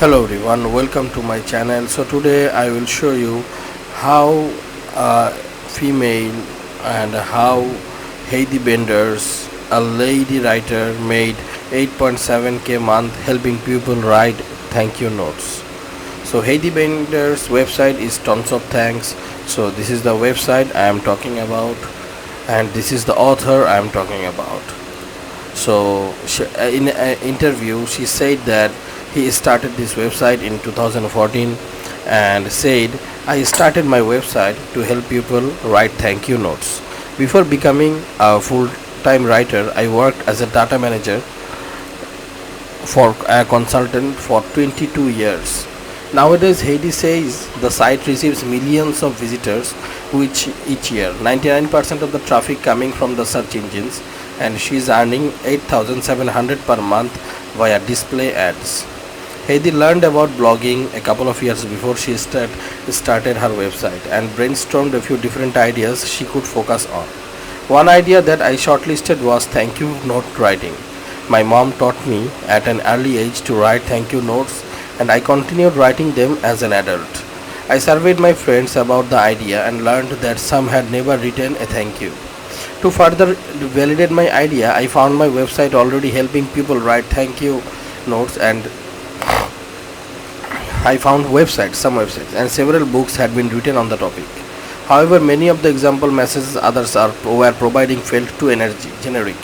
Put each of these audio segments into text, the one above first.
Hello everyone, welcome to my channel. So today I will show you how a female and how Heidi Benders, a lady writer, made 8.7k month helping people write thank you notes. So Heidi Bender's website is tons of thanks. So this is the website I am talking about, and this is the author I am talking about. So in an interview she said that he started this website in 2014 and said, I started my website to help people write thank you notes. Before becoming a full-time writer, I worked as a data manager for a consultant for 22 years. Nowadays, Heidi says the site receives millions of visitors which each year, 99% of the traffic coming from the search engines, and she is earning 8,700 per month via display ads. Heidi learned about blogging a couple of years before she started her website and brainstormed a few different ideas she could focus on. One idea that I shortlisted was thank you note writing. My mom taught me at an early age to write thank you notes, and I continued writing them as an adult. I surveyed my friends about the idea and learned that some had never written a thank you. To further validate my idea, I found my website already helping people write thank you notes, and I found some websites, and several books had been written on the topic. However, many of the example messages others were providing felt too generic.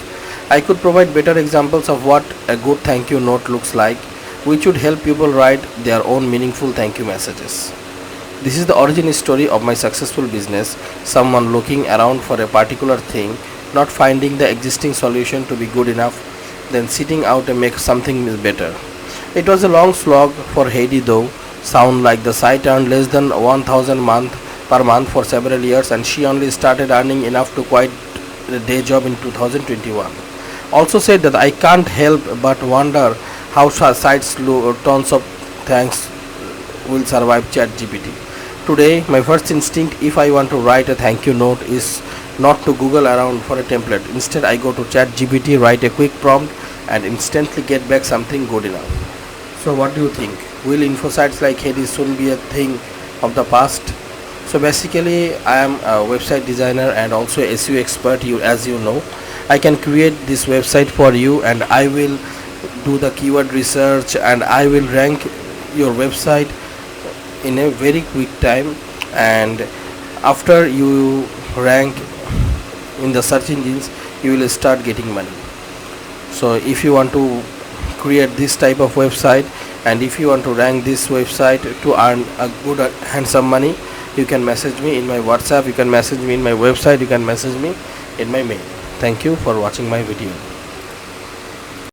I could provide better examples of what a good thank you note looks like, which would help people write their own meaningful thank you messages. This is the origin story of my successful business, someone looking around for a particular thing, not finding the existing solution to be good enough, then sitting out and make something better. It was a long slog for Heidi though. Sound like the site earned less than 1,000 per month for several years, and she only started earning enough to quit a day job in 2021. Also said that I can't help but wonder how sites tons of thanks will survive ChatGPT. Today, my first instinct if I want to write a thank you note is not to Google around for a template. Instead, I go to ChatGPT, write a quick prompt, and instantly get back something good enough. So what do you think? Will info sites like Heidi soon be a thing of the past? So basically, I am a website designer and also SEO expert. As you know, I can create this website for you, and I will do the keyword research, and I will rank your website in a very quick time. And after you rank in the search engines, you will start getting money. So if you want to create this type of website, and if you want to rank this website to earn a good handsome money, you can message me in my WhatsApp, you can message me in my website, you can message me in my mail. Thank you for watching my video.